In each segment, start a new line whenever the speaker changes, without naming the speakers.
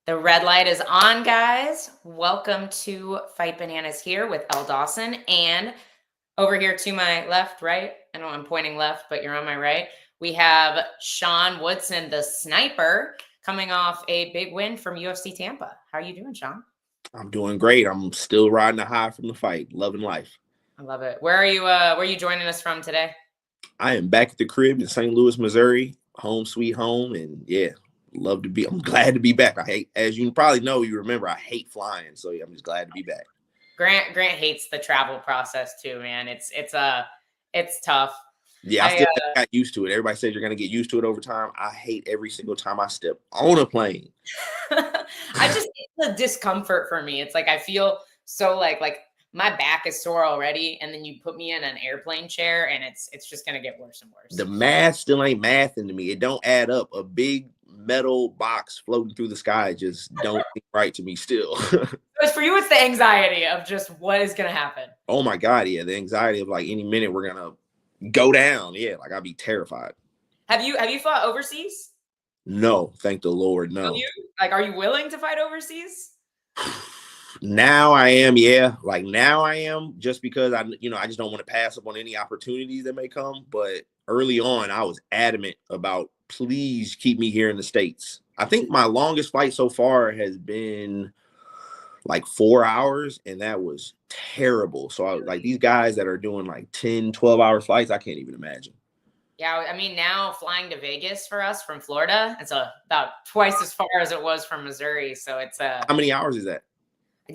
The red light is on, guys. Welcome to Fight Bananas here with Elle Dawson. And over here to my left, right? I know I'm pointing left, but you're on my right. We have Sean Woodson, the sniper, coming off a big win from UFC Tampa. How are you doing, Sean?
I'm doing great. I'm still riding the high from the fight, loving life.
I love it. Where are you joining us from today?
I am back at the crib in St. Louis, Missouri, home sweet home, and yeah, love to be. I'm glad to be back. I hate, as you probably know, you remember, I hate flying, so yeah, I'm just glad to be back.
Grant hates the travel process too, man. It's tough.
Yeah, I
I
still got used to it. Everybody says you're gonna get used to it over time. I hate every single time I step on a plane.
it's the discomfort for me. It's like I feel so like my back is sore already, and then you put me in an airplane chair, and it's just gonna get worse and
The
worse.
math still ain't mathing to me. It don't add up. A big metal box floating through the sky just don't seem right to me still.
But for you, it's the anxiety of just what is gonna happen.
Oh my God, yeah, the anxiety of like any minute we're gonna go down. Yeah, like I'd be terrified.
Have you fought overseas?
No, thank the Lord,
Will
no.
you are you willing to fight overseas?
Now I am, yeah. Like now I am, just because I just don't want to pass up on any opportunities that may come. But early on, I was adamant about please keep me here in the States. I think my longest flight so far has been like 4 hours, and that was terrible. So like these guys that are doing like 10, 12 hour flights, I can't even imagine.
Yeah, I mean, now flying to Vegas for us from Florida, it's about twice as far as it was from Missouri. So
How many hours is that?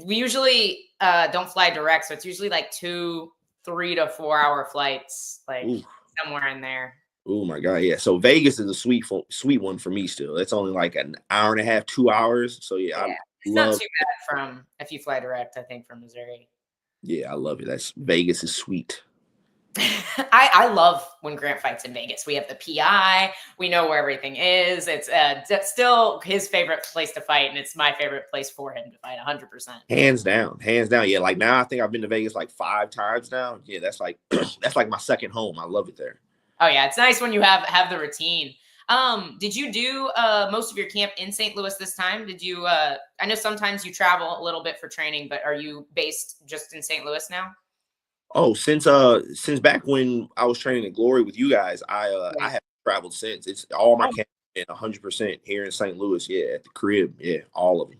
we usually don't fly direct, so it's usually like 3 to 4 hour flights, like
Ooh,
somewhere in there.
oh my God, yeah. So Vegas is a sweet one for me still. It's only like an hour and a half, 2 hours. So yeah, I
Yeah, it's not
love
too bad from if you fly direct, I think, from Missouri.
yeah, I love it. That's Vegas is sweet.
I love when Grant fights in Vegas. We have the PI. We know where everything is. It's still his favorite place to fight, and it's my favorite place for him to fight. 100%.
Hands down. Hands down. Yeah, like now I think I've been to Vegas like 5 times now. Yeah, that's like that's like my second home. I love it there.
Oh yeah, it's nice when you have the routine. Did you do most of your camp in St. Louis this time? Did you? I know sometimes you travel a little bit for training, but are you based just in St. Louis now?
Oh, since back when I was training at Glory with you guys, I
Right.
have traveled since. It's all my camp been 100% here in St. Louis. Yeah, at the crib. Yeah, all of them.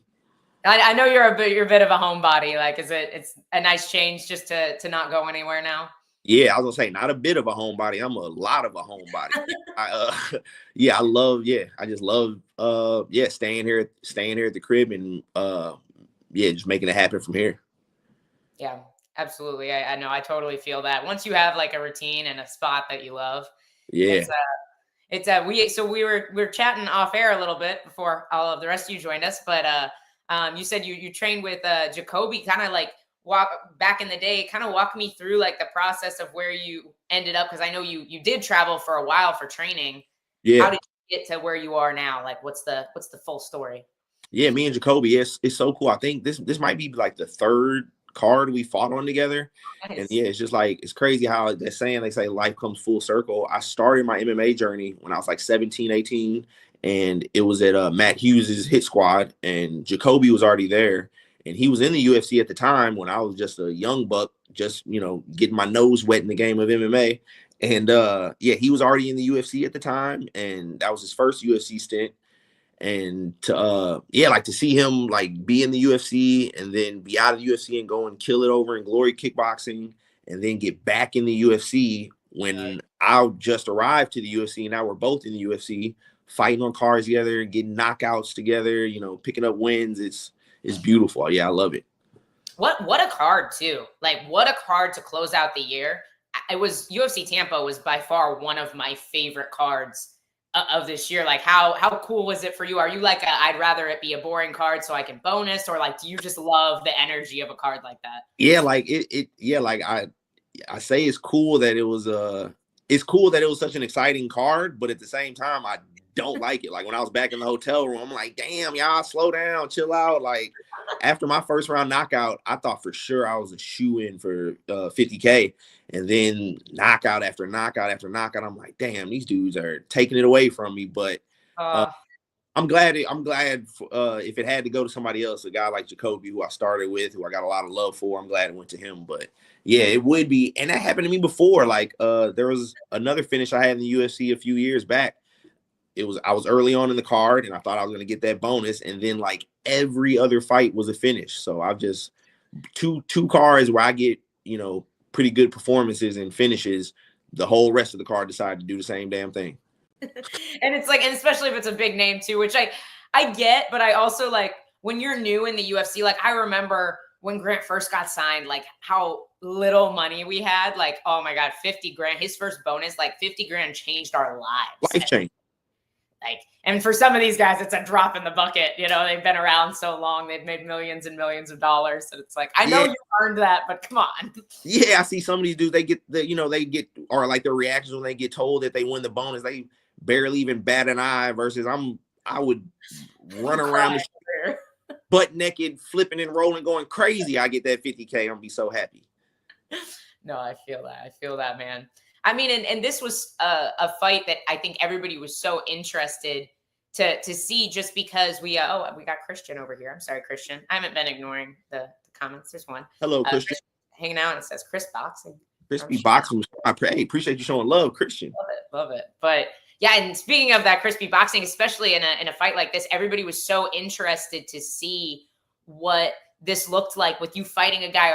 I know you're a bit of a homebody. Like, it's a nice change just to not go anywhere now.
Yeah, I was gonna say not a bit of a homebody. I'm a lot of a homebody. Yeah, I love, yeah, I just love yeah, staying here at the crib and yeah, just making it happen from here.
Yeah, absolutely. I know. I totally feel that. Once you have like a routine and a spot that you love,
Yeah.
it's we were chatting off air a little bit before all of the rest of you joined us, but you said you trained with Jacoby, kind of like walk back in the day, kind of walk me through like the process of where you ended up, because I know you did travel for a while for training. How
Yeah.
did you get to where you are now? Like, what's the full story?
Yeah, me and Jacoby, it's so cool. I think this might be like the third card we fought on together. And
Nice.
yeah, it's just like it's crazy how they're saying they say life comes full circle. I started my MMA journey when I was like 17, 18, and it was at Matt Hughes's hit squad, and Jacoby was already there. And he was in the UFC at the time when I was just a young buck, just getting my nose wet in the game of MMA. And yeah, he was already in the UFC at the time, and that was his first UFC stint. And to yeah, like to see him like be in the UFC and then be out of the UFC and go and kill it over in Glory Kickboxing, and then get back in the UFC when I just arrived to the UFC, and now we're both in the UFC fighting on cards together, getting knockouts together, picking up wins. It's beautiful. Yeah, I love it.
What a card too. Like, what a card to close out the year. It was UFC Tampa was by far one of my favorite cards of this year. Like, how cool was it for you? Are you like I'd rather it be a boring card so I can bonus, or like do you just love the energy of a card like that?
Yeah, like it yeah, like I say it's cool that it was such an exciting card, but at the same time I don't like it. Like when I was back in the hotel room, I'm like, damn, y'all slow down, chill out. Like after my first round knockout, I thought for sure I was a shoe in for 50K. And then knockout after knockout after knockout, I'm like, damn, these dudes are taking it away from me. But uh,
Uh,
I'm glad if it had to go to somebody else, a guy like Jacoby, who I started with, who I got a lot of love for, I'm glad it went to him. But yeah, it would be, and that happened to me before. Like there was another finish I had in the UFC a few years back. I was early on in the card, and I thought I was gonna get that bonus, and then like every other fight was a finish. So I've just two cards where I get pretty good performances and finishes. The whole rest of the card decided to do the same damn thing.
And it's like, and especially if it's a big name too, which I get, but I also like when you're new in the UFC, like I remember when Grant first got signed, like how little money we had, like, oh my God, 50 grand, his first bonus, like 50 grand changed our lives.
Life change.
Like, and for some of these guys, it's a drop in the bucket. They've been around so long, they've made millions and millions of dollars. And it's like, I know you earned that, but come on.
Yeah, I see some of these dudes, they get or like their reactions when they get told that they win the bonus, they barely even bat an eye versus I would run around the butt naked, flipping and rolling, going crazy. I get that 50K. I'm gonna be so happy.
No, I feel that, man. I mean, and this was a fight that I think everybody was so interested to see, just because we got Christian over here. I'm sorry, Christian. I haven't been ignoring the comments. There's one.
Hello, Christian.
Hanging out, and it says Chris Boxing.
Crispy Boxing. I appreciate you showing love, Christian.
Love it. But yeah, and speaking of that Crispy Boxing, especially in a fight like this, everybody was so interested to see what this looked like with you fighting a guy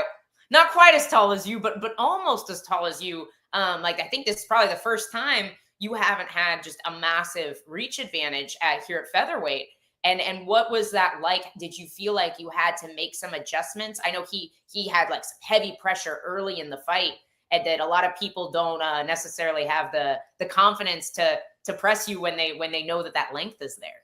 not quite as tall as you, but almost as tall as you. Like, I think this is probably the first time you haven't had just a massive reach advantage here at featherweight. And what was that like? Did you feel like you had to make some adjustments? I know he had like some heavy pressure early in the fight, and that a lot of people don't necessarily have the confidence to press you when they know that length is there,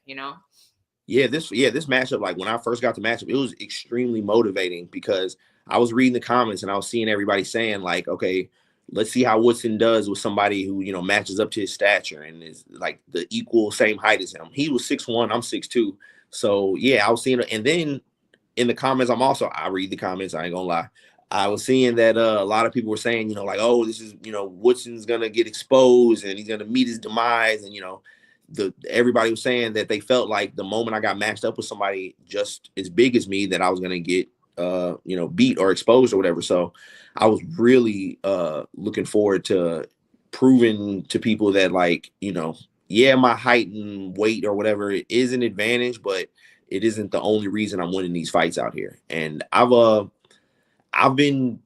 Yeah, this matchup, like when I first got the matchup, it was extremely motivating because I was reading the comments and I was seeing everybody saying like, okay, let's see how Woodson does with somebody who, matches up to his stature and is like the equal same height as him. He was 6'1", I'm 6'2". So yeah, I was seeing it. And then in the comments, I read the comments, I ain't gonna lie. I was seeing that a lot of people were saying, like, oh, this is, Woodson's gonna get exposed and he's gonna meet his demise. And everybody was saying that they felt like the moment I got matched up with somebody just as big as me, that I was gonna get beat or exposed or whatever. So I was really looking forward to proving to people that, like, my height and weight or whatever is an advantage, but it isn't the only reason I'm winning these fights out here. And I've been,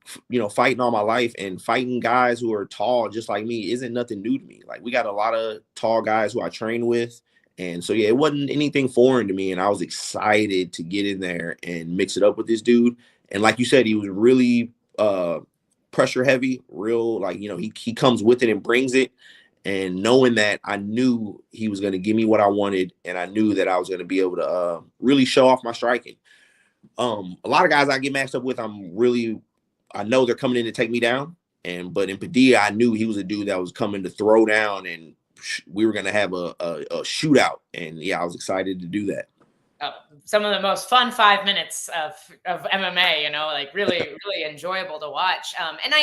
fighting all my life, and fighting guys who are tall just like me isn't nothing new to me. Like, we got a lot of tall guys who I train with. And so, yeah, it wasn't anything foreign to me. And I was excited to get in there and mix it up with this dude. And like you said, he was really pressure heavy, real, like, he comes with it and brings it. And knowing that, I knew he was going to give me what I wanted. And I knew that I was going to be able to really show off my striking. A lot of guys I get matched up with, I know they're coming in to take me down. But in Padilla, I knew he was a dude that was coming to throw down, and we were going to have a shootout. And yeah, I was excited to do that.
Some of the most fun 5 minutes of MMA, like really, really enjoyable to watch. And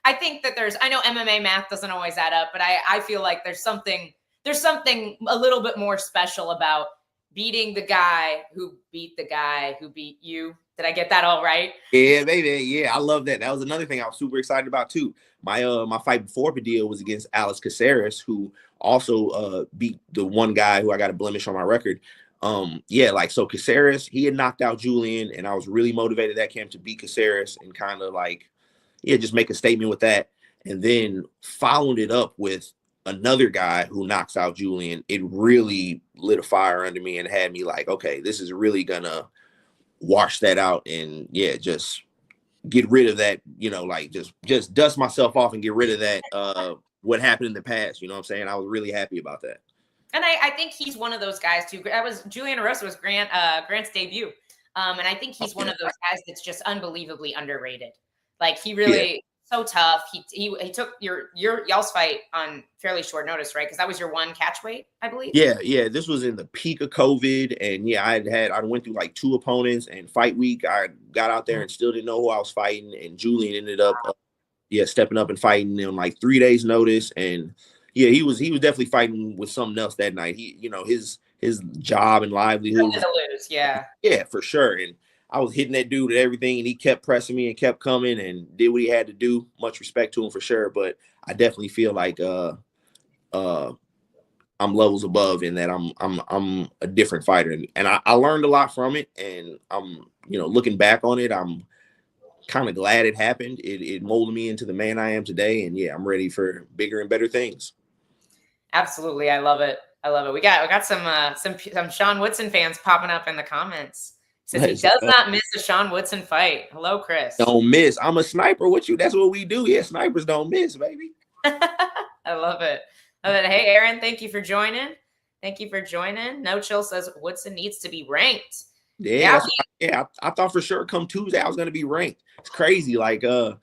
I think that I know MMA math doesn't always add up, but I feel like there's something a little bit more special about beating the guy who beat the guy who beat you. Did I get that all right?
Yeah, baby. Yeah, I love that. That was another thing I was super excited about too. My fight before Padilla was against Alex Caceres, who also beat the one guy who I got a blemish on my record. So Caceres, he had knocked out Julian, and I was really motivated that camp to beat Caceres and kind of like, just make a statement with that. And then followed it up with another guy who knocks out Julian. It really lit a fire under me and had me like, okay, this is really gonna wash that out and just get rid of that, like just dust myself off and get rid of that, what happened in the past. You know what I'm saying? I was really happy about that.
And I think he's one of those guys too. Julian Erosa was Grant's debut. And I think he's one of those guys that's just unbelievably underrated. Like, he really so tough. He took y'all's fight on fairly short notice, right? Because that was your one catch weight, I believe.
Yeah. This was in the peak of COVID, and I went through like 2 opponents, and fight week I got out there and still didn't know who I was fighting, and Julian ended up stepping up and fighting on like 3 days notice. And he was definitely fighting with something else that night. His his job and livelihood was,
to lose, yeah.
yeah, for sure. And I was hitting that dude at everything, and he kept pressing me and kept coming and did what he had to do. Much respect to him for sure, but I definitely feel like uh I'm levels above in that I'm a different fighter, and I learned a lot from it, and I'm looking back on it, I'm kind of glad it happened. It molded me into the man I am today, and yeah, I'm ready for bigger and better things.
Absolutely, I love it. I love it. We got some Sean Woodson fans popping up in the comments. Says he
Let's
does
go.
not miss a Sean Woodson fight. Hello, Chris.
Don't miss. I'm a sniper with you. That's what we do. Yeah, snipers don't miss, baby.
I love it. Hey, Aaron, thank you for joining. Thank you for joining. No Chill says Woodson needs to be ranked.
Yeah, I thought for sure come Tuesday I was gonna be ranked. It's crazy. Like, yeah,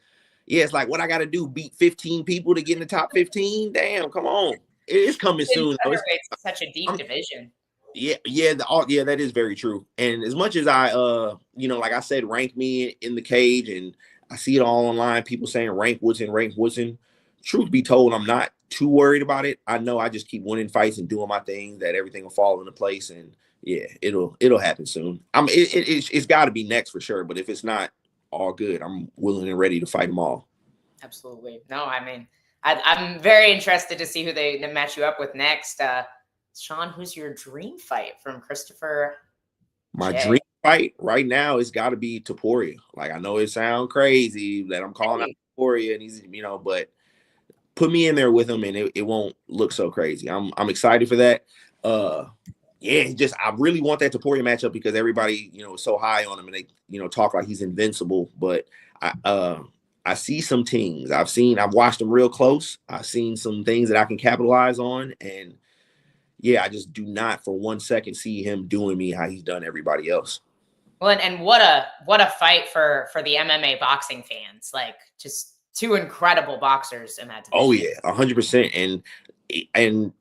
it's like what I gotta do, beat 15 people to get in the top 15. Damn, come on. It is coming soon.
It's such a deep division.
Yeah, yeah, that is very true. And as much as I like I said, rank me in the cage, and I see it all online, people saying rank Woodson. Truth be told, I'm not too worried about it. I know I just keep winning fights and doing my thing, that everything will fall into place, and yeah, it'll happen soon. It's got to be next for sure. But if it's not, all good. I'm willing and ready to fight them all.
Absolutely. No, I mean, I'm very interested to see who they match you up with next. Sean, who's your dream fight from Christopher?
My dream fight right now has got to be Topuria. Like, I know it sounds crazy that I'm calling out Topuria, and he's but put me in there with him, and it won't look so crazy. I'm excited for that. Yeah, I really want that Topuria matchup because everybody is so high on him, and they talk like he's invincible. But I see some things. I've watched him real close. I've seen some things that I can capitalize on, and yeah, I just do not for 1 second see him doing me how he's done everybody else.
Well, and what a fight for the MMA boxing fans. Like, just two incredible boxers in that division.
Oh yeah, 100%. And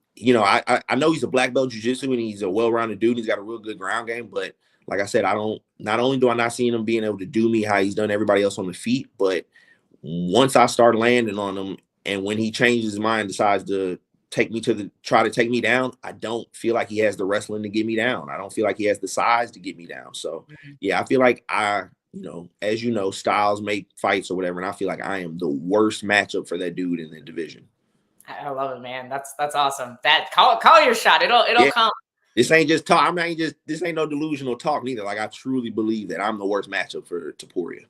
I know he's a black belt jiu-jitsu, and he's a well-rounded dude. He's got a real good ground game, but like I said, not only do I not see him being able to do me how he's done everybody else on the feet, but once I start landing on him, and when he changes his mind, decides to try to take me down, I don't feel like he has the wrestling to get me down. I don't feel like he has the size to get me down. So yeah, I feel like as styles make fights or whatever, and I feel like I am the worst matchup for that dude in the division.
I love it, man. That's awesome. That call your shot. It'll come.
This ain't just talk. This ain't no delusional talk neither. Like, I truly believe that I'm the worst matchup for Topuria.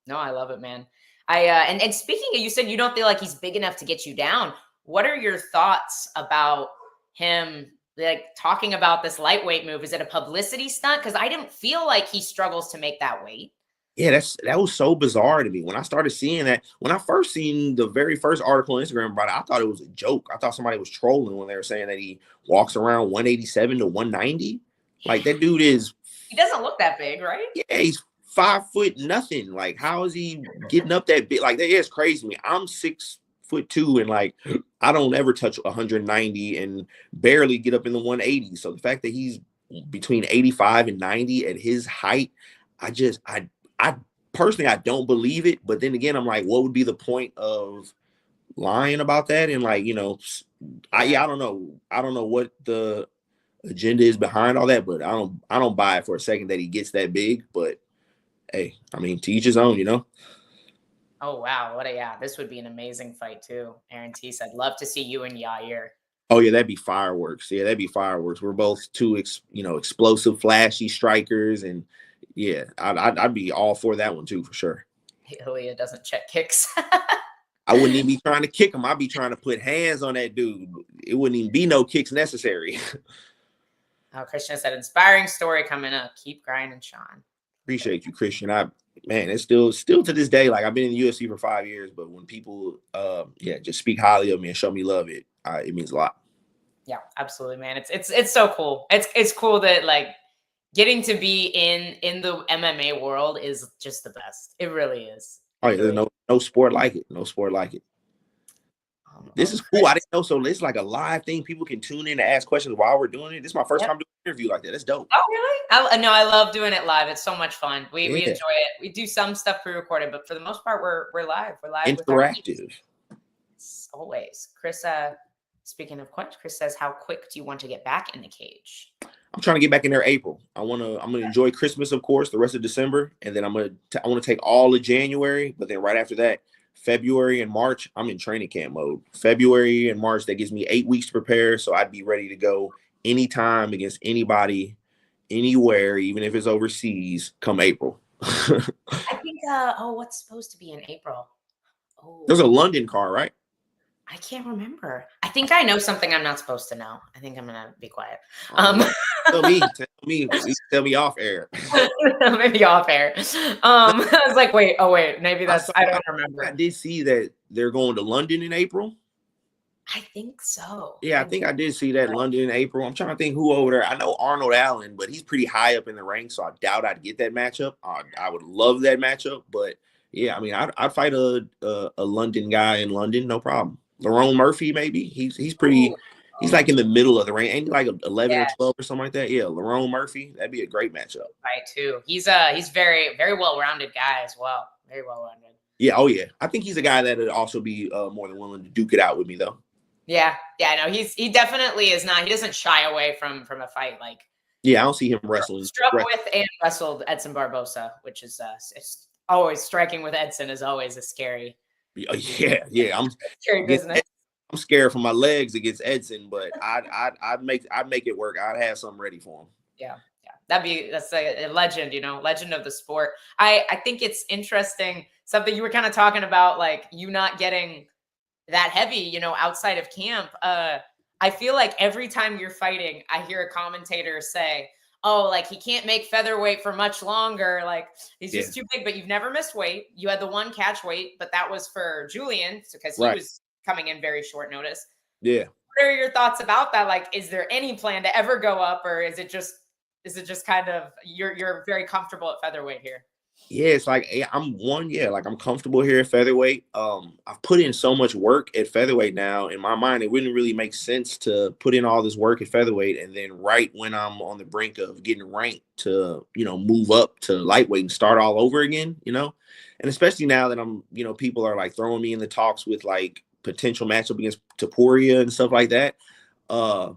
No, I love it, man. And speaking of, you said you don't feel like he's big enough to get you down. What are your thoughts about him, like, talking about this lightweight move? Is it a publicity stunt? Because I didn't feel like he struggles to make that weight.
Yeah, that was so bizarre to me. When I started seeing that, when I first seen the very first article on Instagram about it, I thought it was a joke. I thought somebody was trolling when they were saying that he walks around 187 to 190. Like, that dude
he doesn't look that big, right?
Yeah, he's 5 foot nothing. Like, how is he getting up that big? Like, that is crazy to me. I'm 6'2", and like, I don't ever touch 190 and barely get up in the 180. So the fact that he's between 85 and 90 at his height, I personally, I don't believe it. But then again, I'm like, what would be the point of lying about that? And like, I don't know. I don't know what the agenda is behind all that, but I don't buy it for a second that he gets that big. But hey, I mean, to each his own,
Oh wow, this would be an amazing fight too. Aaron T said, "Love to see you and Yair."
Oh yeah, that'd be fireworks. Yeah, that'd be fireworks. We're both two, explosive, flashy strikers, and yeah, I'd be all for that one too, for sure.
Ilya doesn't check kicks.
I wouldn't even be trying to kick him. I'd be trying to put hands on that dude. It wouldn't even be no kicks necessary.
Christian said, "Inspiring story coming up. Keep grinding, Sean."
Appreciate you, Christian. It's still to this day. Like, I've been in the UFC for 5 years, but when people, just speak highly of me and show me love, it means a lot.
Yeah, absolutely, man. It's so cool. It's cool that, like, getting to be in the MMA world is just the best. It really is.
Oh yeah, there's no sport like it. No sport like it. This is cool. I didn't know. So it's like a live thing. People can tune in to ask questions while we're doing it. This is my first time doing an interview like that. That's dope.
Oh, really? I love doing it live. It's so much fun. We enjoy it. We do some stuff pre-recorded, but for the most part, we're live. We're live.
Interactive.
Always. Chris Speaking of which, Chris says, how quick do you want to get back in the cage?
I'm trying to get back in there April. I'm gonna enjoy Christmas, of course, the rest of December, and then I want to take all of January. But then right after that, February and March, I'm in training camp mode. February and March, that gives me 8 weeks to prepare, so I'd be ready to go anytime against anybody, anywhere, even if it's overseas. Come April.
I think. What's supposed to be in April? Oh,
There's a London car, right?
I can't remember. I think I know something I'm not supposed to know. I think I'm gonna be quiet.
Tell me off air.
Maybe off air. I was like, wait, maybe that's. I don't remember.
I did see that they're going to London in April.
I think so.
Yeah, I think I did see that London in April. I'm trying to think who over there. I know Arnold Allen, but he's pretty high up in the ranks, so I doubt I'd get that matchup. I would love that matchup, but yeah, I mean, I'd fight a London guy in London, no problem. Lerone Murphy, maybe he's pretty. He's like in the middle of the range, ain't he like 11 or 12 or something like that. Yeah, Lerone Murphy, that'd be a great matchup.
Right, too. He's very very well rounded guy as well. Very well rounded.
Yeah, oh yeah. I think he's a guy that would also be more than willing to duke it out with me though.
Yeah, no, he definitely is not. He doesn't shy away from a fight. Like,
yeah, I don't see him wrestling.
Struck with and wrestled Edson Barbosa, which is it's always striking with Edson is always a scary.
Yeah. I'm
scary business.
I'm scared for my legs against Edson, but I'd make it work. I'd have something ready for him.
Yeah. That's a legend, legend of the sport. I think it's interesting. Something you were kind of talking about, like you not getting that heavy, outside of camp. I feel like every time you're fighting, I hear a commentator say, oh, like he can't make featherweight for much longer. Like he's just too big, but you've never missed weight. You had the one catch weight, but that was for Julian because he was coming in very short notice.
Yeah.
What are your thoughts about that? Like, is there any plan to ever go up, or is it just kind of you're very comfortable at featherweight here?
Yeah, it's like I'm comfortable here at featherweight. I've put in so much work at featherweight now. In my mind, it wouldn't really make sense to put in all this work at featherweight and then right when I'm on the brink of getting ranked to, move up to lightweight and start all over again, And especially now that I'm, people are like throwing me in the talks with like potential matchup against Taporia and stuff like that. And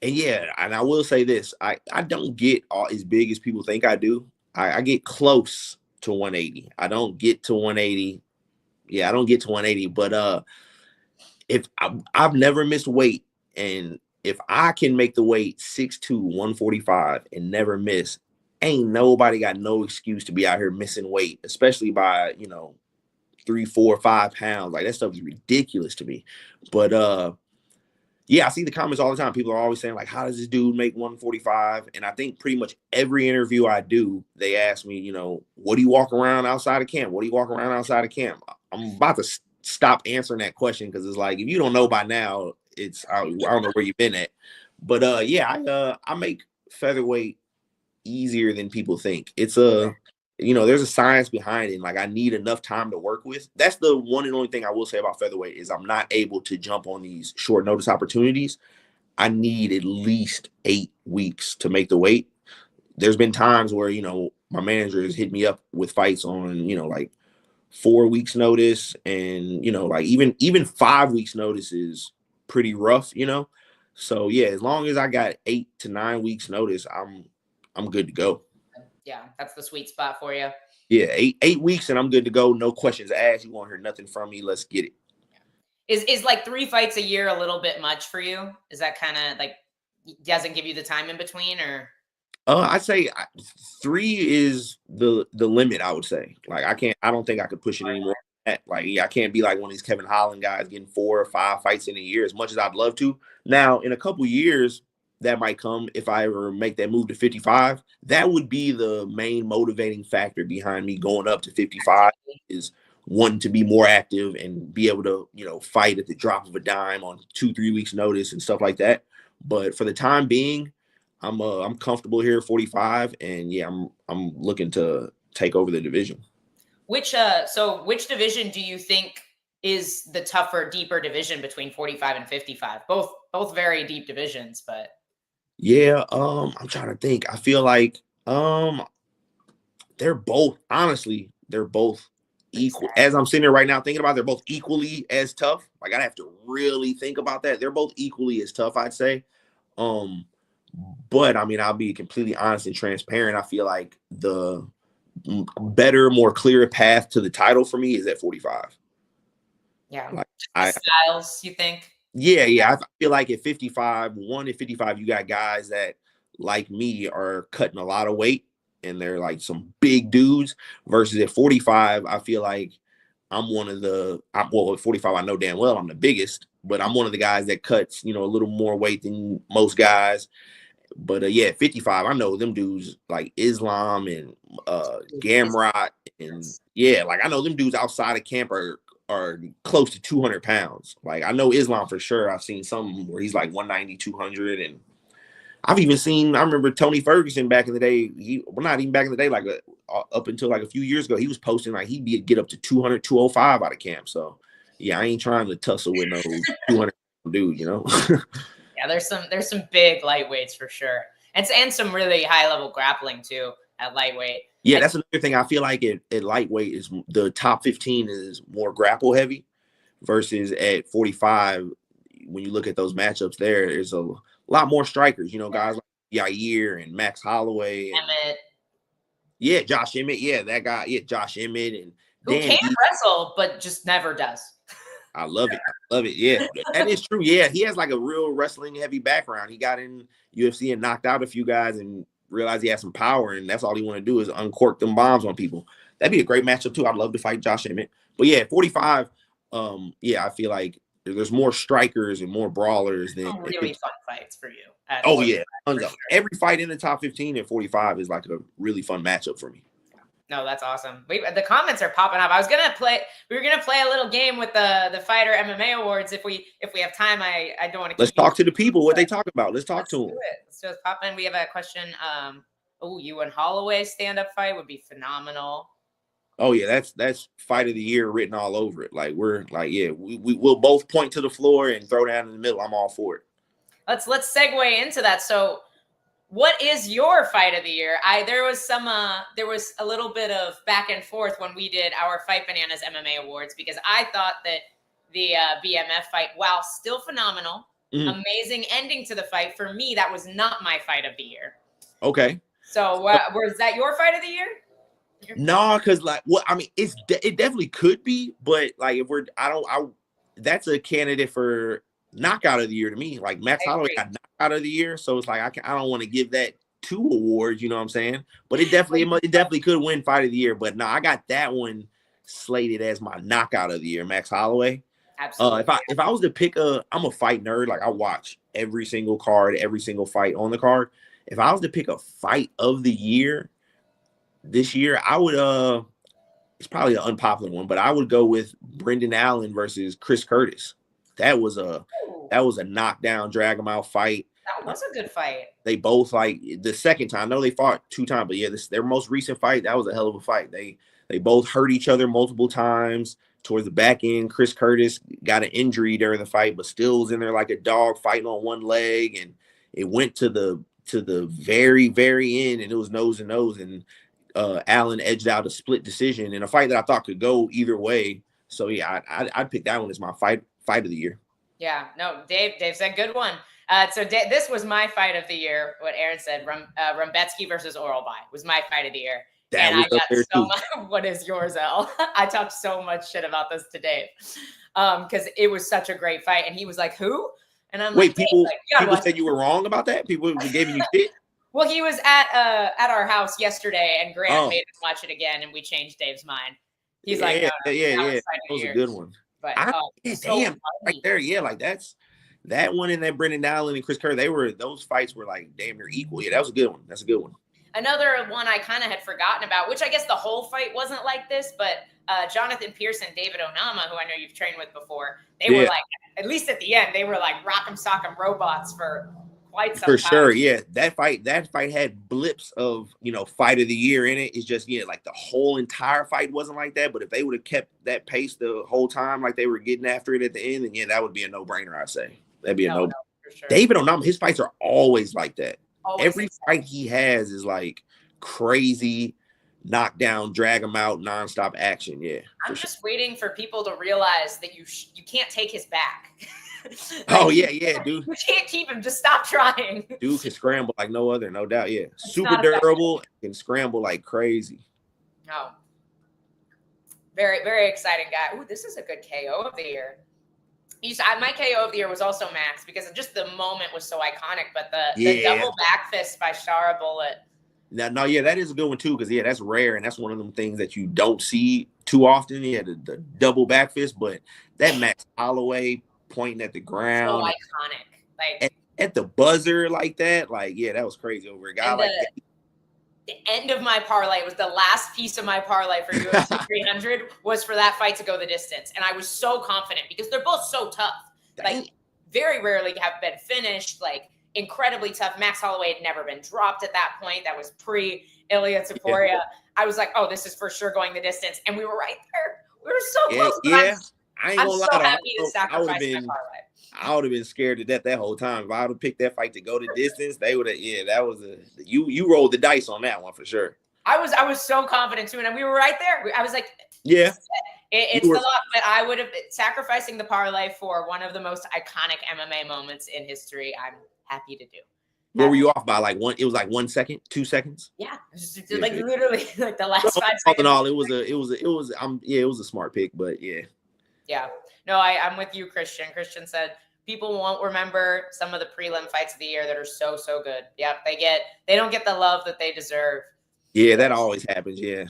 yeah, and I will say this, I don't get all as big as people think I do. I get close to 180. I don't get to 180. Yeah, I don't get to 180. But if I've never missed weight, and if I can make the weight 6'2", 145 and never miss, ain't nobody got no excuse to be out here missing weight, especially by 3, 4, 5 pounds. Like that stuff is ridiculous to me. But yeah, I see the comments all the time. People are always saying, like, how does this dude make 145? And I think pretty much every interview I do, they ask me, what do you walk around outside of camp? What do you walk around outside of camp? I'm about to stop answering that question because it's like, if you don't know by now, I don't know where you've been at. But yeah, I make featherweight easier than people think. It's there's a science behind it. Like I need enough time to work with. That's the one and only thing I will say about featherweight is I'm not able to jump on these short notice opportunities. I need at least 8 weeks to make the weight. There's been times where, my manager has hit me up with fights on, like 4 weeks notice and, like even 5 weeks notice is pretty rough, So yeah, as long as I got 8 to 9 weeks notice, I'm good to go.
Yeah, that's the sweet spot for you.
Yeah, eight weeks and I'm good to go. No questions asked. You won't hear nothing from me. Let's get it.
Is like 3 fights a year a little bit much for you? Is that kind of like doesn't give you the time in between, or?
I'd say 3 is the limit. I would say like I don't think I could push it anymore. Like I can't be like one of these Kevin Holland guys getting 4 or 5 fights in a year as much as I'd love to. Now in a couple years. That might come if I ever make that move to 55. That would be the main motivating factor behind me going up to 55 is wanting to be more active and be able to, fight at the drop of a dime on 2-3 weeks notice and stuff like that. But for the time being, I'm comfortable here at 45 and yeah, I'm looking to take over the division.
Which division do you think is the tougher, deeper division between 45 and 55? Both very deep divisions, but
yeah, I'm trying to think. I feel like they're both equal. As I'm sitting there right now thinking about it, they're both equally as tough. Like I'd have to really think about that. They're both equally as tough, I'd say. But I mean, I'll be completely honest and transparent. I feel like the better, more clear path to the title for me is at 45.
Yeah.
Like
the styles, you think?
Yeah. I feel like at 55, at 55, you got guys that, like me, are cutting a lot of weight and they're like some big dudes. Versus at 45, I feel like I'm one of the at 45, I know damn well I'm the biggest, but I'm one of the guys that cuts, a little more weight than most guys. But at 55, I know them dudes like Islam and Gamrot and like I know them dudes outside of camp are close to 200 pounds. Like I know Islam for sure. I've seen some where he's like 190, 200, and I've even seen. I remember Tony Ferguson back in the day. Not even back in the day, like up until like a few years ago, he was posting like he'd get up to 200, 205 out of camp. So I ain't trying to tussle with no 200 dude,
Yeah, there's some big lightweights for sure, and some really high level grappling too at lightweight.
Yeah, that's another thing. I feel like at lightweight is the top 15 is more grapple heavy, versus at 45. When you look at those matchups, there's a lot more strikers. Guys like Yair and Max Holloway, and
Emmett.
Josh Emmett. Yeah, that guy. Yeah, Josh Emmett and
who
Dan
can wrestle but just never does.
I love it. Yeah, that is true. Yeah, he has like a real wrestling heavy background. He got in UFC and knocked out a few guys and realized he had some power, and that's all he want to do is uncork them bombs on people. That'd be a great matchup too. I'd love to fight Josh Emmett. But yeah, 45. I feel like there's more strikers and more brawlers than
really fun fights for you.
Oh yeah, sure. Every fight in the top 15 at 45 is like a really fun matchup for me.
No, that's awesome. The comments are popping up. We were gonna play a little game with the Fighter MMA Awards if we have time. I don't want to.
Let's talk to the people. What they talk about. Let's talk to them.
Let's just pop in. We have a question. You and Holloway stand-up fight would be phenomenal.
Oh yeah, that's fight of the year written all over it. Like we're like, we will both point to the floor and throw down in the middle. I'm all for it.
Let's segue into that. So, what is your fight of the year? There was a little bit of back and forth when we did our Fight Bananas MMA Awards, because I thought that the BMF fight, while still phenomenal, amazing ending to the fight, for me that was not my fight of the year.
Okay.
So was that your fight of the year?
No, because like it definitely could be, but like that's a candidate for knockout of the year to me. Like Max Holloway got knockout of the year, so it's like I don't want to give that 2 awards, you know what I'm saying? But it definitely could win fight of the year. But no, I got that one slated as my knockout of the year, Max Holloway.
Absolutely.
If I was to pick I'm a fight nerd. Like I watch every single card, every single fight on the card. If I was to pick a fight of the year this year, I would it's probably an unpopular one, but I would go with Brendan Allen versus Chris Curtis. That was a knockdown, drag 'em out fight.
That was a good fight.
They both, like, the second time, I know they fought 2 times, but yeah, their most recent fight, that was a hell of a fight. They both hurt each other multiple times. Towards the back end, Chris Curtis got an injury during the fight, but still was in there like a dog fighting on one leg, and it went to the very, very end, and it was nose and nose, and Allen edged out a split decision in a fight that I thought could go either way. So yeah, I'd pick that one as my fight of the year.
Yeah, no, Dave said good one. So this was my fight of the year. What Aaron said, Rumbetsky versus Oralby was my fight of the year. And I got so much. What is yours, Elle? I talked so much shit about this to Dave because it was such a great fight. And he was like, "Who?" And I'm like,
people said you were wrong about that. People were giving you shit.
Well, he was at our house yesterday, and Grant made us watch it again, and we changed Dave's mind. He's like, "No,
that was a good one." But damn, right there, like that one and that Brendan Allen and Chris Kerr, those fights were like damn near equal. Yeah, that was a good one. That's a good one.
Another one I kind of had forgotten about, which I guess the whole fight wasn't like this, but Jonathan Pierce and David Onama, who I know you've trained with before, they were like, at least at the end, they were like rock'em sock'em robots for quite some time. For
sure, yeah. That fight had blips of, fight of the year in it. It's just, like the whole entire fight wasn't like that. But if they would have kept that pace the whole time, like they were getting after it at the end, then that would be a no-brainer, I'd say. That'd be a no. For sure. David Onama, his fights are always like that. Every fight he has is like crazy. knockdown, drag him out, nonstop action. Yeah,
I'm
for sure.
just waiting for people to realize that you can't take his back.
Oh yeah, dude.
You can't keep him. Just stop trying.
Dude can scramble like no other, no doubt. Yeah,
It's
super
not effective.
durable, can scramble like crazy.
Oh, very, very exciting guy. Ooh, this is a good KO of the year. My KO of the year was also Max because just the moment was so iconic. But the double back fist by Shara Bullet.
No, yeah, that is a good one too, because that's rare, and that's one of them things that you don't see too often. Yeah, the double back fist, but that Max Holloway pointing at the ground,
so iconic, like
at the buzzer like that, like that was crazy over a guy like that.
The end of my parlay was the last piece of my parlay for UFC 300 was for that fight to go the distance, and I was so confident because they're both so tough. Like very rarely have been finished. Like incredibly tough. Max Holloway had never been dropped at that point. That was pre Ilia Topuria. Yeah. I was like, oh, this is for sure going the distance, and we were right there. We were so close.
Yeah, I ain't
I'm
gonna
so
lie.
happy to sacrifice my parlay.
I would have been scared to death that whole time. If I would have picked that fight to go the distance, they would have. Yeah, that was you rolled the dice on that one for sure.
I was so confident too, and we were right there. I was like,
yeah,
it's the luck. But I would have sacrificing the parlay for one of the most iconic MMA moments in history. I'm happy to do.
What were you off by? Like one? It was like 1 second, 2 seconds.
Yeah, like literally like the last 5 seconds.
All in all, it was a smart pick, but yeah.
Yeah, no, I'm with you, Christian. Christian said people won't remember some of the prelim fights of the year that are so good. Yep, they don't get the love that they deserve.
Yeah, that always happens. Yeah.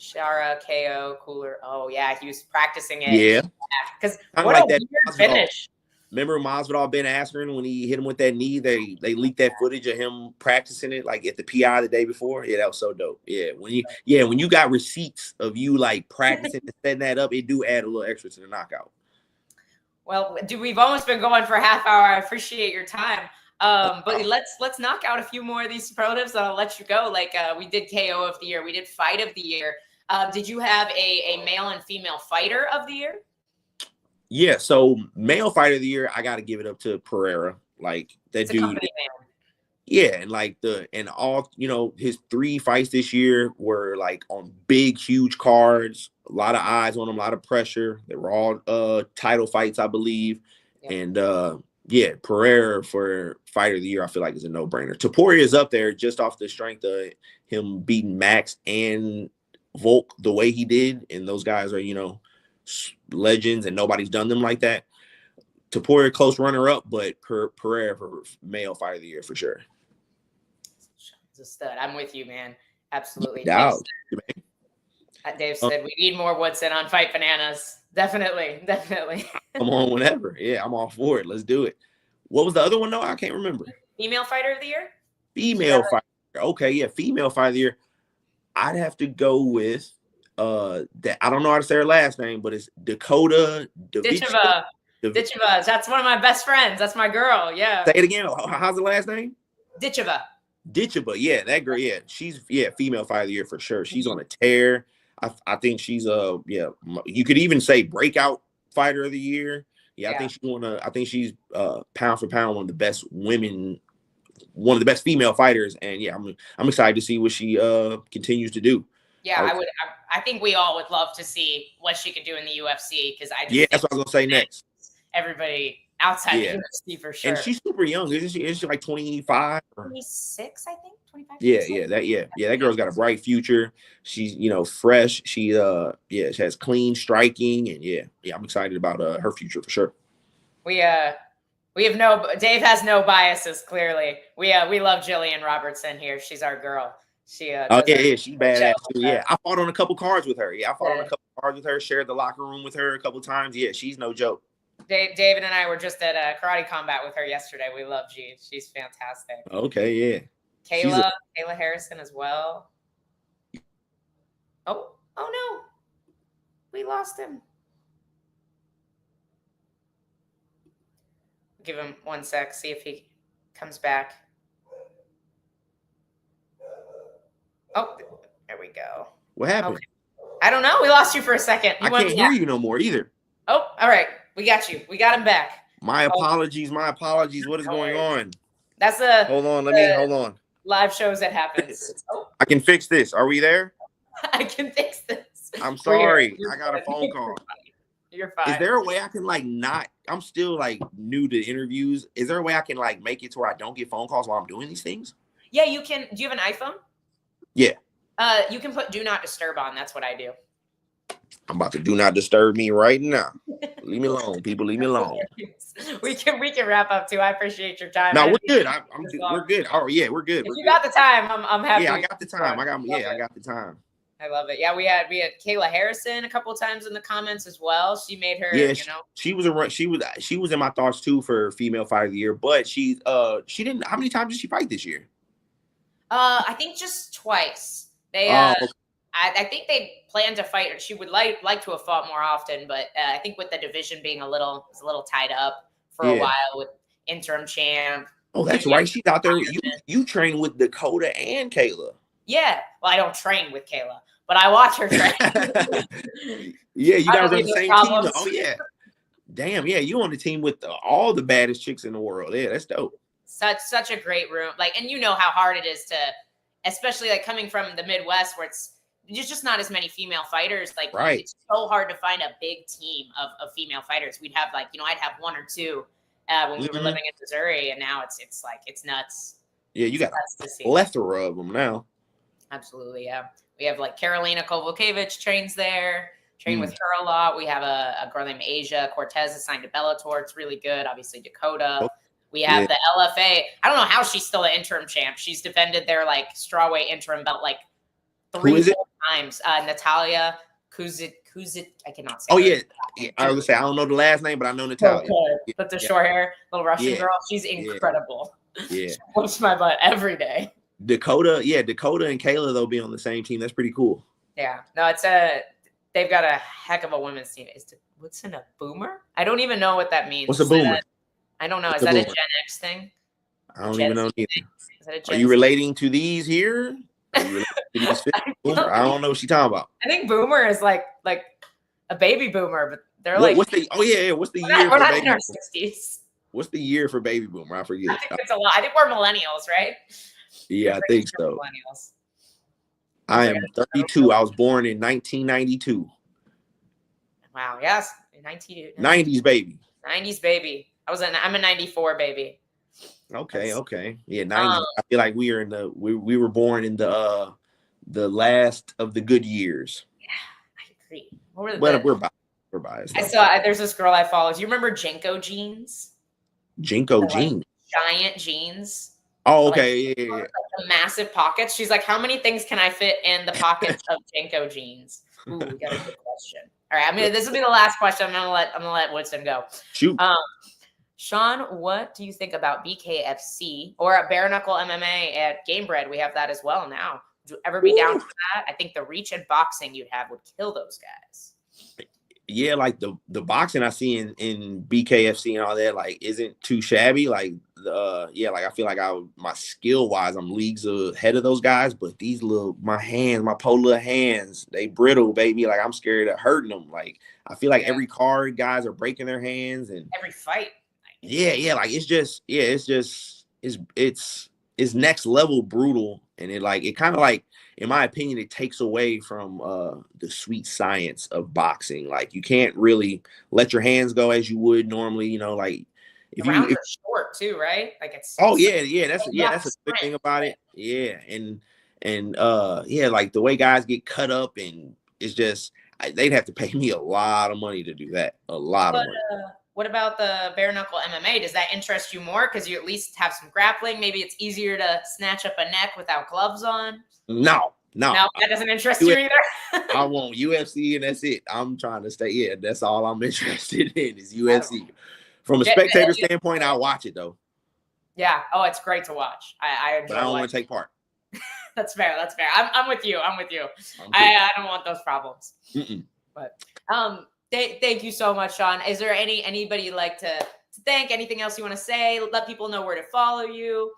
Shara KO Cooler. Oh yeah, he was practicing it.
Yeah,
because what like a that weird finish.
Remember Masvidal Ben Askren when he hit him with that knee? They leaked that footage of him practicing it like at the PI the day before. Yeah, that was so dope. Yeah, when you got receipts of you like practicing and setting that up, it do add a little extra to the knockout.
Well, we've almost been going for a half hour. I appreciate your time. But let's knock out a few more of these superlatives, and I'll let you go. Like we did KO of the year, we did fight of the year. Did you have a male and female fighter of the year?
Yeah, so male fighter of the year, I got to give it up to Pereira. Like that dude. Yeah, and all his 3 fights this year were like on big, huge cards. A lot of eyes on them, a lot of pressure. They were all title fights, I believe. Yeah. And Pereira for fighter of the year, I feel like is a no-brainer. Topuria is up there just off the strength of him beating Max and Volk the way he did, and those guys are legends, and nobody's done them like that. Topuria close runner-up, but Pereira for male fighter of the year for sure.
He's a stud. I'm with you, man. Absolutely. Dave said we need more Woodson on Fight Bananas. Definitely.
Come on, whenever. Yeah, I'm all for it. Let's do it. What was the other one though? I can't remember.
Female fighter of the year?
Female fighter. Okay, yeah, female fighter of the year. I'd have to go with that. I don't know how to say her last name, but it's Dakota
Ditcheva. Ditcheva. That's one of my best friends. That's my girl. Yeah.
Say it again. How's the last name?
Ditcheva.
Yeah, that girl. Yeah, she's female fighter of the year for sure. She's on a tear. I think she's you could even say breakout fighter of the year. Yeah, I think she's pound for pound one of the best women, one of the best female fighters, and yeah, I'm excited to see what she continues to do.
Yeah, I think we all would love to see what she could do in the UFC because
that's what I was gonna say next.
Everybody outside the UFC for sure,
and she's super young. Isn't she? Is she like 25?
26, I think. 25.
That girl's got a bright future. She's fresh. She has clean striking, and I'm excited about her future for sure.
We have Dave has no biases. Clearly, we love Jillian Robertson here. She's our girl. She
she's badass too. Yeah, I fought on a couple cards with her. Yeah, I fought on a couple cards with her. Shared the locker room with her a couple times. Yeah, she's no joke.
David and I were just at a karate combat with her yesterday. We love G. She's fantastic.
Okay, yeah.
Kayla Harrison as well. Oh no. We lost him. Give him 1 sec, see if he comes back. Oh, there we go.
What happened?
Okay. I don't know. We lost you for a second.
I can't hear you no more either.
Oh, all right. We got you. We got him back.
My apologies. What is going on?
That's a.
Hold on.
Live shows, it happens. Oh,
I can fix this. Are we there?
I can fix this.
I'm
We're here.
sorry.
You're
I got a
fine.
phone call.
You're fine.
Is there a way I can like not? I'm still like new to interviews. Is there a way I can like make it to where I don't get phone calls while I'm doing these things?
Yeah, you can. Do you have an iPhone?
Yeah.
You can put do not disturb on. That's what I do.
I'm about to do not disturb me right now. Leave me alone, people. Leave me alone.
we can wrap up too. I appreciate your time.
No, we're good. We're good. Oh yeah, we're good.
If you got the time, I'm happy.
Yeah, I got the time. I got the time.
I love it. Yeah, we had Kayla Harrison a couple of times in the comments as well. She made her.
Yeah, she was in my thoughts too for female fighter of the year, but she didn't. How many times did she fight this year?
I think just twice. They
okay.
I think they plan to fight her. She would like to have fought more often, but I think with the division being a little tied up for a while with interim champ.
Oh, that's right. She's out there. You train with Dakota and Kayla.
Yeah. Well, I don't train with Kayla, but I watch her train.
Yeah, you guys are on the same team. Oh yeah. Damn, yeah, you on the team with all the baddest chicks in the world. Yeah, that's dope.
Such a great room. Like, and you know how hard it is to, especially like coming from the Midwest where there's just not as many female fighters. Like,
right.
It's so hard to find a big team of female fighters. We'd have like, I'd have one or two when we were living in Missouri, and now it's nuts.
Yeah, you got a plethora of them now.
Absolutely, yeah. We have like Karolina Kowalkiewicz trains there. Train with her a lot. We have a girl named Asia Cortez assigned to Bellator. It's really good. Obviously, Dakota. We have the LFA. I don't know how she's still an interim champ. She's defended their like strawweight interim belt like 3 times. Natalia Kuzit. I cannot say.
Oh yeah. I was gonna say I don't know the last name, but I know Natalia.
Okay. But the short hair, little Russian girl, she's incredible.
Yeah,
she whoops my butt every day.
Dakota and Kayla though be on the same team. That's pretty cool.
Yeah, no, they've got a heck of a women's team. Is Woodson a boomer? I don't even know what that means.
What's a boomer?
I don't know. Is that a Gen X thing?
I don't even know either. Are you relating to these here? I don't know what she's talking about.
I think boomer is like a baby boomer, but they're like.
What's the year?
We're not in our 60s.
What's the year for baby boomer? I forget.
I think it's a lot. I think we're millennials, right?
Yeah, I think so. Millennials. I am 32. I was born in 1992.
Wow. Yes.
90s baby.
90s baby. I'm a 94 baby.
Okay. Yeah, 90s. I feel like we were born in the last of the good years.
Yeah, I agree.
We're biased.
I saw there's this girl I follow. Do you remember Jenko jeans?
Jenko jeans.
Giant jeans.
Oh, okay. Yeah.
Like the massive pockets. She's like, how many things can I fit in the pockets of Jenko jeans? Ooh, we got a good question. All right, this will be the last question. I'm gonna let Woodson go.
Shoot.
Sean, what do you think about BKFC or at Bare Knuckle MMA at Gamebred? We have that as well now. Would you ever be down for that? I think the reach and boxing you'd have would kill those guys.
Yeah, like the boxing I see in BKFC and all that, like, isn't too shabby. Like, like I feel like my skill wise, I'm leagues ahead of those guys. But these my poor little hands, they brittle, baby. Like, I'm scared of hurting them. Like, I feel like every card, guys are breaking their hands, and
every fight.
Yeah, like it's next level brutal, and it kind of like, in my opinion, it takes away from the sweet science of boxing. Like, you can't really let your hands go as you would normally, like
if the rounds are short too, right? Like it's
that's a good thing about it. Yeah, and like the way guys get cut up, and it's just they'd have to pay me a lot of money to do that. A lot of money.
What about the bare knuckle MMA? Does that interest you more because you at least have some grappling? Maybe it's easier to snatch up a neck without gloves on.
No,
that doesn't interest you either.
I want UFC and that's it. I'm trying to stay. Yeah, that's all I'm interested in is UFC. From a spectator standpoint, I'll watch it though.
Yeah. Oh, it's great to watch. I enjoy.
But I don't want to take part.
That's fair. I'm with you. I don't want those problems. But thank you so much, Sean. Is there anybody you'd like to thank? Anything else you want to say? Let people know where to follow you.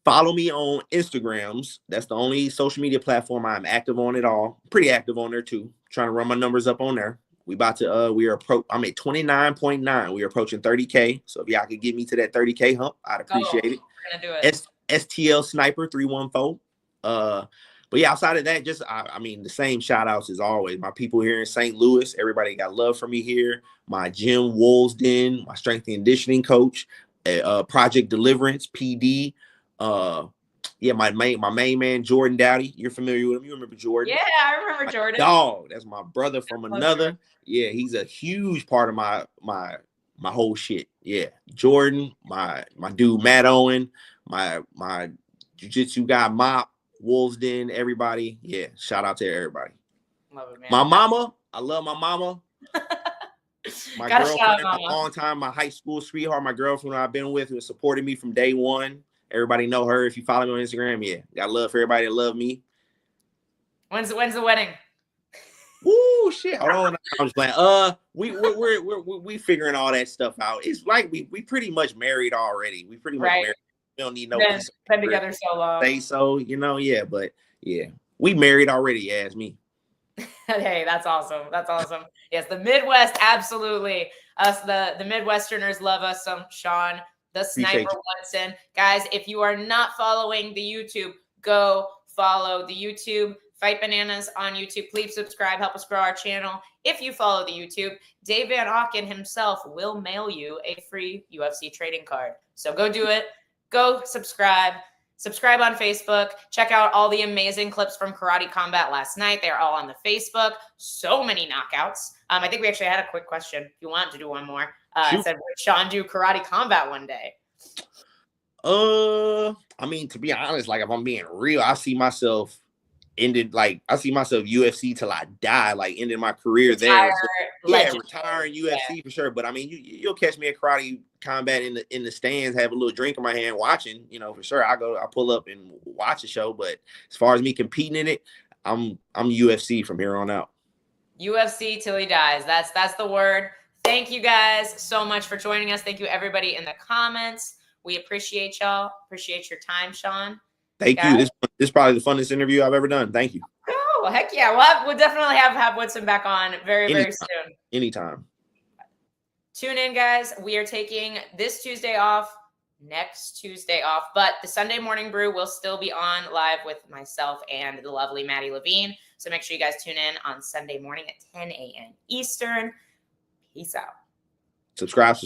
Follow me on Instagrams. That's the only social media platform I'm active on at all. Pretty active on there too. Trying to run my numbers up on there. I'm at 29.9. We are approaching 30K. So if y'all could get me to that 30K hump, I'd appreciate it.
We're gonna do it.
STL Sniper 314. But yeah, outside of that, just I mean, the same shout outs as always. My people here in St. Louis, everybody got love for me here. My gym, Woolsden, my strength and conditioning coach, Project Deliverance, PD. Yeah, my main man, Jordan Dowdy. You're familiar with him. You remember Jordan?
Yeah, I remember Jordan.
Dog, that's my brother from another. Yeah, he's a huge part of my whole shit. Yeah, Jordan, my dude Matt Owen, my jiu-jitsu guy Mop, Wolvesden, everybody. Yeah, shout out to everybody.
Love it, man.
My mama, I love my mama. My girlfriend, my long time, my high school sweetheart, my girlfriend I've been with, who supported me from day one. Everybody know her. If you follow me on Instagram, yeah, got love for everybody that love me.
When's the wedding?
Woo, shit. Hold on. I'm just playing. We figuring all that stuff out. It's like we pretty much married already. We pretty much married. We don't need no piece.
Been together so long.
Say so, yeah, but yeah, we married already. Ask me.
Hey, that's awesome. That's awesome. Yes, the Midwest, absolutely. Us, the Midwesterners love us some. Sean, the Sniper Woodson. Guys, if you are not following the YouTube, go follow the YouTube. Fight Bananas on YouTube. Please subscribe. Help us grow our channel. If you follow the YouTube, Dave Van Auken himself will mail you a free UFC trading card. So go do it. Go subscribe. Subscribe on Facebook. Check out all the amazing clips from Karate Combat last night. They're all on the Facebook. So many knockouts. I think we actually had a quick question. If you want to do one more. It said, would Sean do Karate Combat one day?
I mean, to be honest, like if I'm being real, I see myself UFC till I die, like ending my career there. So, yeah, retiring UFC for sure. But I mean, you'll catch me at Karate Combat in the stands, have a little drink in my hand, watching. For sure. I'll pull up and watch a show. But as far as me competing in it, I'm UFC from here on out.
UFC till he dies. That's the word. Thank you guys so much for joining us. Thank you everybody in the comments. We appreciate y'all. Appreciate your time, Sean.
Thank you. This is probably the funnest interview I've ever done. Thank you.
Oh, heck yeah. We'll definitely have Woodson back on very soon.
Anytime.
Tune in, guys. We are taking this Tuesday off, next Tuesday off, but the Sunday Morning Brew will still be on live with myself and the lovely Maddie Levine. So make sure you guys tune in on Sunday morning at 10 a.m. Eastern. Peace out.
Subscribe.